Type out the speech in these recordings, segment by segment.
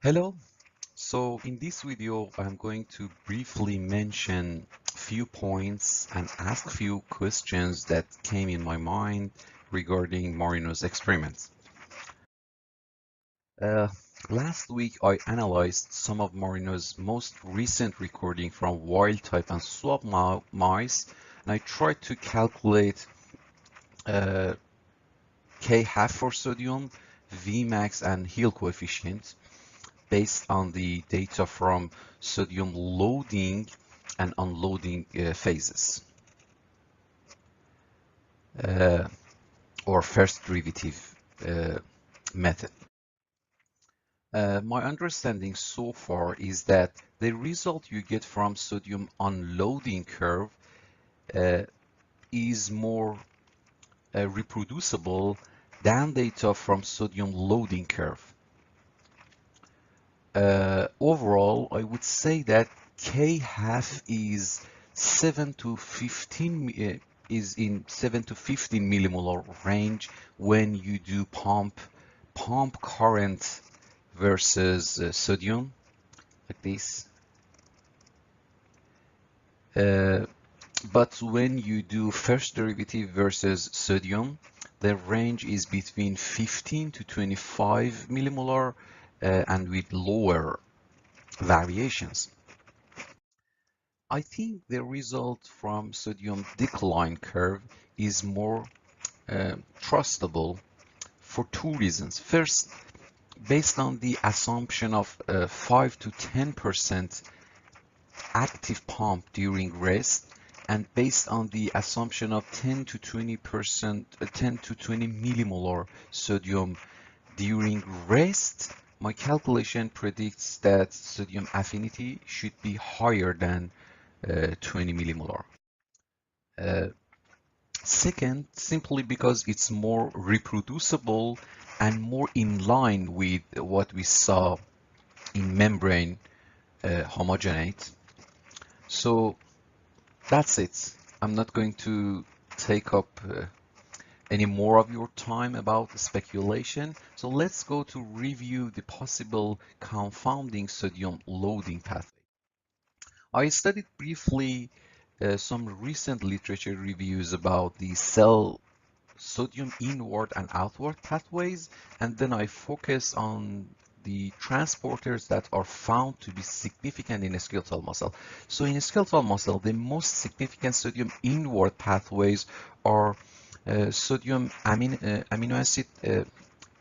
Hello. So in this video, I'm going to briefly mention few points and ask few questions that came in my mind regarding Marino's experiments. Uh, Last week, I analyzed some of Marino's most recent recording from wild type and swab mice, and I tried to calculate uh, K half for sodium, Vmax, and Hill coefficient based on the data from sodium loading and unloading phases, uh, or first derivative method. My understanding so far is that the result you get from sodium unloading curve uh, is more reproducible than data from sodium loading curve. Overall, I would say that K half is 7 to 15 is in 7 to 15 millimolar range when you do pump current versus sodium like this. Uh, but when you do first derivative versus sodium, the range is between 15 to 25 millimolar and with lower variations. I think the result from sodium decline curve is more trustable for two reasons. First, based on the assumption of 5 to 10% active pump during rest, and based on the assumption of 10 to 20%, 10 to 20 millimolar sodium during rest, my calculation predicts that sodium affinity should be higher than 20 millimolar. Uh, Second, simply because it's more reproducible and more in line with what we saw in membrane homogenate. So that's it. I'm not going to take up any more of your time about the speculation. So let's go to review the possible confounding sodium loading pathway. I studied briefly some recent literature reviews about the cell sodium inward and outward pathways, and then I focus on the transporters that are found to be significant in skeletal muscle. So in skeletal muscle, the most significant sodium inward pathways are sodium amino acid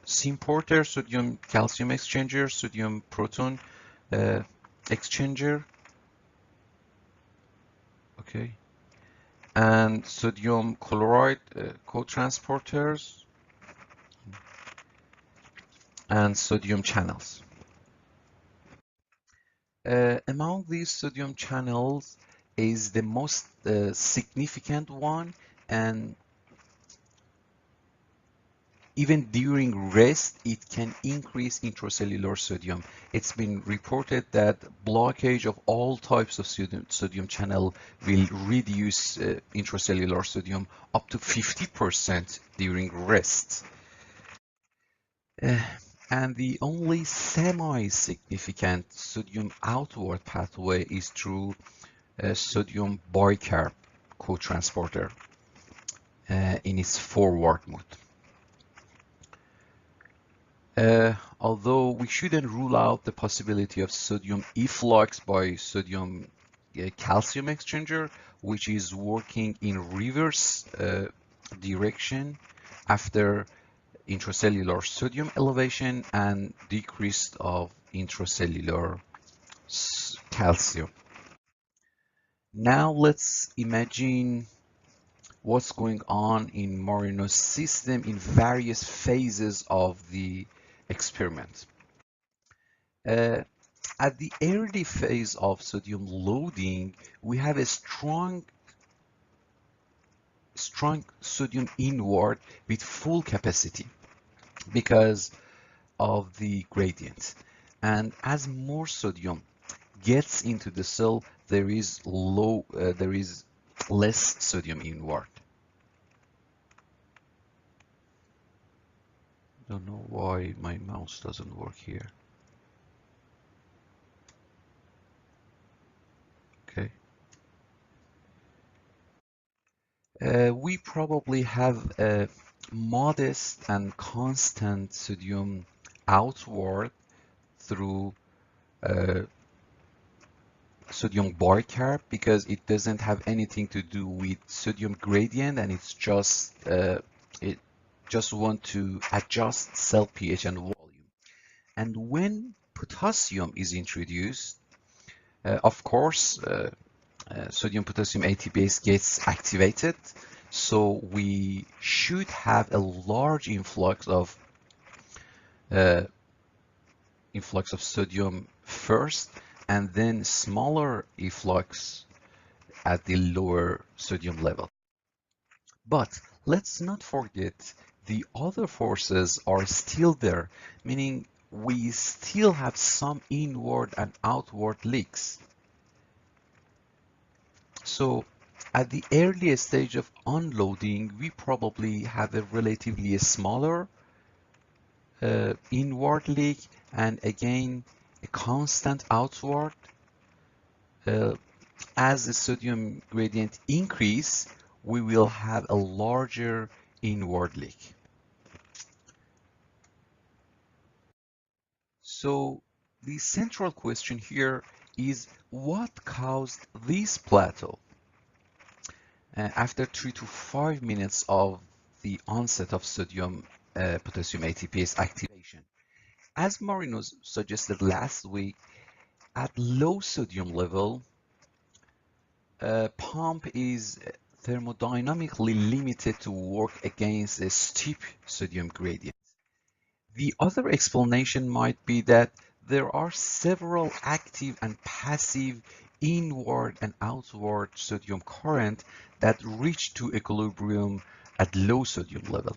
symporter, sodium calcium exchanger, sodium proton uh, exchanger, okay, and sodium chloride co-transporters and sodium channels. Among these sodium channels is the most significant one, and even during rest, it can increase intracellular sodium. It's been reported that blockage of all types of sodium channel will reduce intracellular sodium up to 50% during rest. Uh, and the only semi-significant sodium outward pathway is through sodium bicarb co-transporter in its forward mode. Although we shouldn't rule out the possibility of sodium efflux by sodium calcium exchanger, which is working in reverse direction after intracellular sodium elevation and decrease of intracellular calcium. Now let's imagine what's going on in Marino's system in various phases of the experiment. Uh, at the early phase of sodium loading, we have a strong sodium inward with full capacity because of the gradient. And as more sodium gets into the cell, there is less sodium inward. Don't know why my mouse doesn't work here. We probably have a modest and constant sodium outward through sodium bicarb because it doesn't have anything to do with sodium gradient, and it's just it just want to adjust cell pH and volume. And when potassium is introduced, of course, sodium potassium ATPase gets activated, so we should have a large uh, influx of sodium first, and then smaller efflux at the lower sodium level. But let's not forget the other forces are still there, meaning we still have some inward and outward leaks. So at the earliest stage of unloading, we probably have a relatively smaller inward leak, and again a constant outward. As the sodium gradient increase, we will have a larger inward leak. So the central question here is what caused this plateau? After 3 to 5 minutes of the onset of sodium potassium ATPase activation. As Marinos suggested last week, at low sodium level, pump is thermodynamically limited to work against a steep sodium gradient. The other explanation might be that there are several active and passive inward and outward sodium current that reach to equilibrium at low sodium level.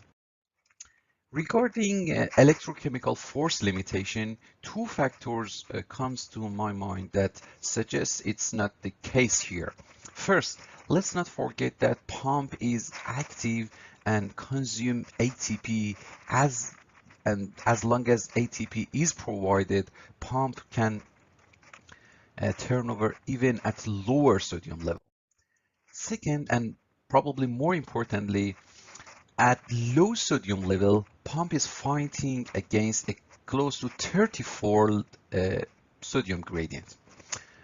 Regarding electrochemical force limitation, two factors comes to my mind that suggests it's not the case here. First, let's not forget that pump is active and consume ATP as long as ATP is provided, pump can turn over even at lower sodium level. Second, and probably more importantly, at low sodium level, pump is fighting against a close to 30-fold sodium gradient,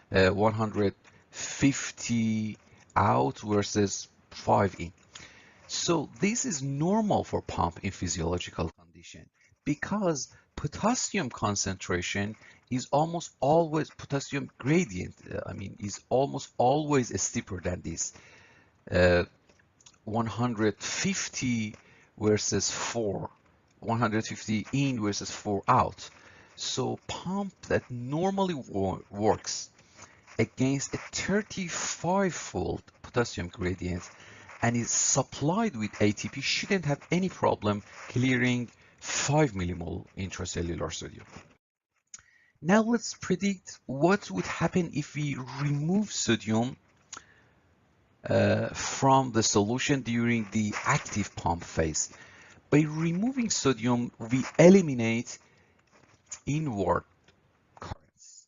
150 out versus 5 in. So this is normal for pump in physiological condition because potassium concentration is almost always potassium gradient, is almost always steeper than this. 150 versus 4, 150 in versus 4 out. So pump that normally works against a 35-fold potassium gradient and is supplied with ATP shouldn't have any problem clearing 5 millimole intracellular sodium. Now let's predict what would happen if we remove sodium from the solution during the active pump phase. By removing sodium, we eliminate inward currents.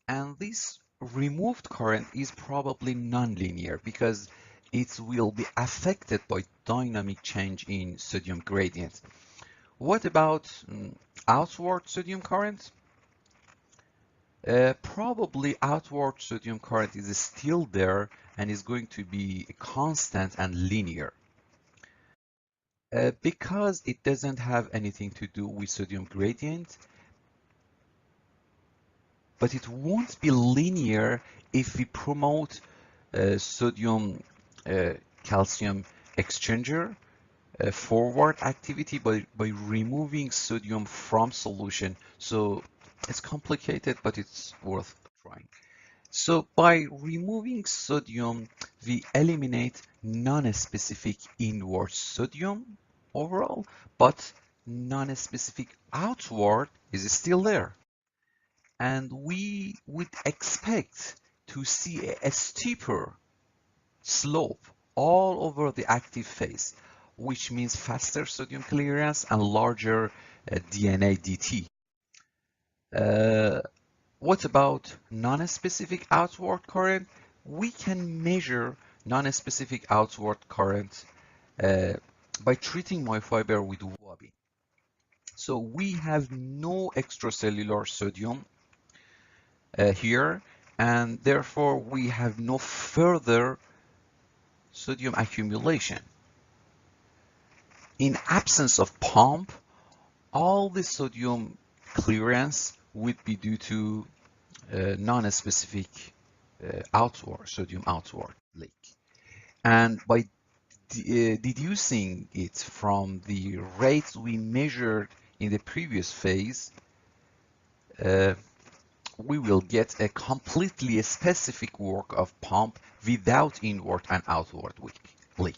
And this removed current is probably nonlinear because it will be affected by dynamic change in sodium gradient. What about outward sodium current? Probably outward sodium current is still there and is going to be constant and linear. Because it doesn't have anything to do with sodium gradient, but it won't be linear if we promote sodium calcium exchanger forward activity by removing sodium from solution. So it's complicated, but it's worth trying. So by removing sodium, we eliminate non-specific inward sodium overall, but non-specific outward is still there. And we would expect to see a steeper slope all over the active phase, which means faster sodium clearance and larger DNA DT. What about non-specific outward current? We can measure non-specific outward current by treating my fiber with Wobin. So we have no extracellular sodium here, and therefore we have no further sodium accumulation. In absence of pump, all the sodium clearance would be due to non-specific sodium outward leak. And by deducing it from the rates we measured in the previous phase, we will get a completely specific work of pump without inward and outward leak.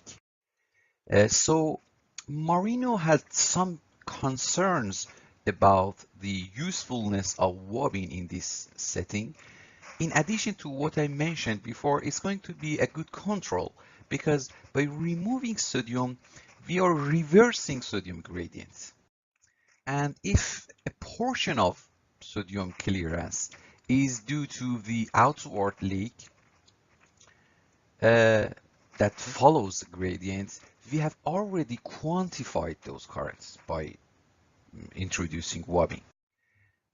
So Marino had some concerns about the usefulness of Wobin in this setting. In addition to what I mentioned before, it's going to be a good control because by removing sodium, we are reversing sodium gradients. And if a portion of sodium clearance is due to the outward leak that follows the gradient, we have already quantified those currents by introducing Wobin.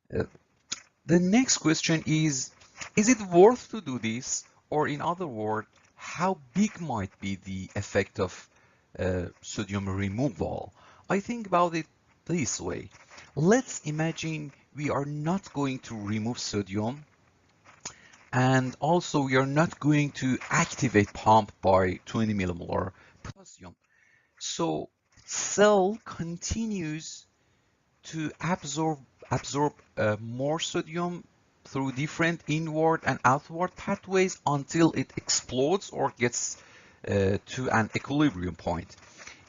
The next question is it worth to do this? Or in other words, how big might be the effect of sodium removal? I think about it this way. Let's imagine we are not going to remove sodium, and also we are not going to activate pump by 20 millimolar potassium. So cell continues to absorb more sodium through different inward and outward pathways until it explodes or gets to an equilibrium point.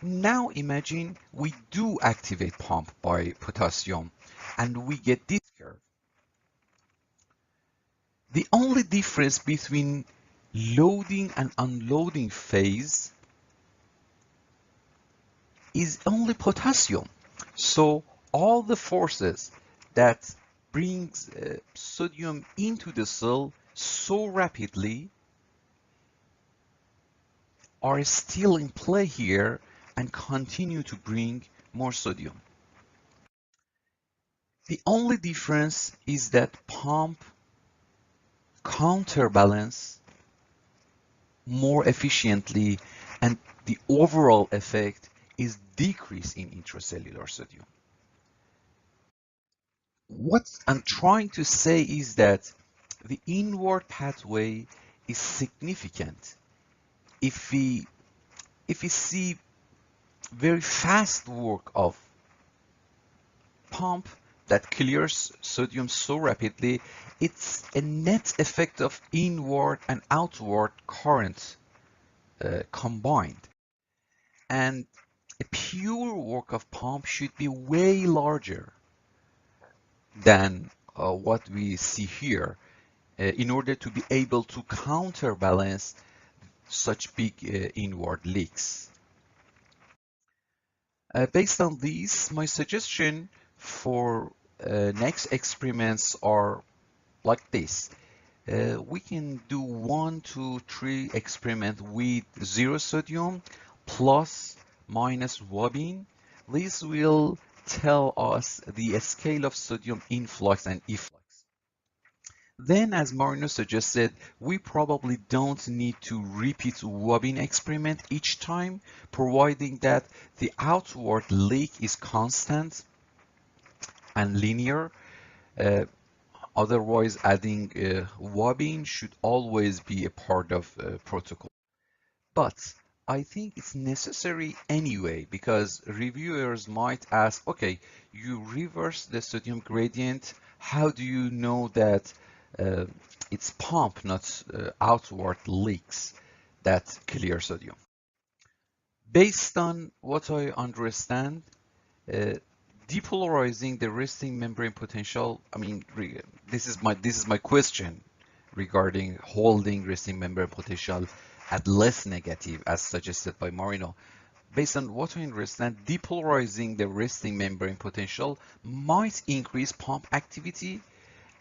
Now imagine we do activate pump by potassium and we get this curve. The only difference between loading and unloading phase is only potassium. So all the forces that brings sodium into the cell so rapidly are still in play here and continue to bring more sodium. The only difference is that pump counterbalance more efficiently, and the overall effect is decrease in intracellular sodium. What I'm trying to say is that the inward pathway is significant. If we see very fast work of pump that clears sodium so rapidly, it's a net effect of inward and outward current combined. And a pure work of pump should be way larger than what we see here in order to be able to counterbalance such big inward leaks. Based on these, my suggestion for next experiments are like this. We can do 1, 2, 3 experiment with 0 sodium plus minus Wobin. This will tell us the scale of sodium influx and efflux. Then, as Marino suggested, we probably don't need to repeat Wobin experiment each time, providing that the outward leak is constant and linear. Otherwise, adding Wobin should always be a part of protocol. But I think it's necessary anyway, because reviewers might ask, okay, you reverse the sodium gradient. How do you know that it's pump, not outward leaks that clear sodium? Based on what I understand, depolarizing the resting membrane potential, I mean, this is my question regarding holding resting membrane potential at less negative as suggested by Marino. Based on what I understand, depolarizing the resting membrane potential might increase pump activity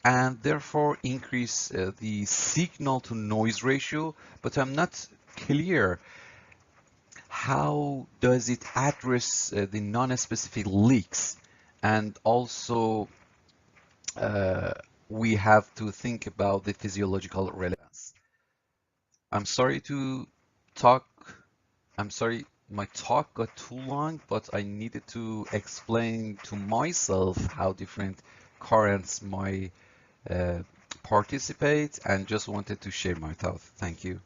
and therefore increase the signal to noise ratio, but I'm not clear, how does it address the non-specific leaks? And also, uh, we have to think about the physiological relevance. I'm sorry to talk, I'm sorry, my talk got too long, but I needed to explain to myself how different currents might participate and just wanted to share my thoughts. Thank you.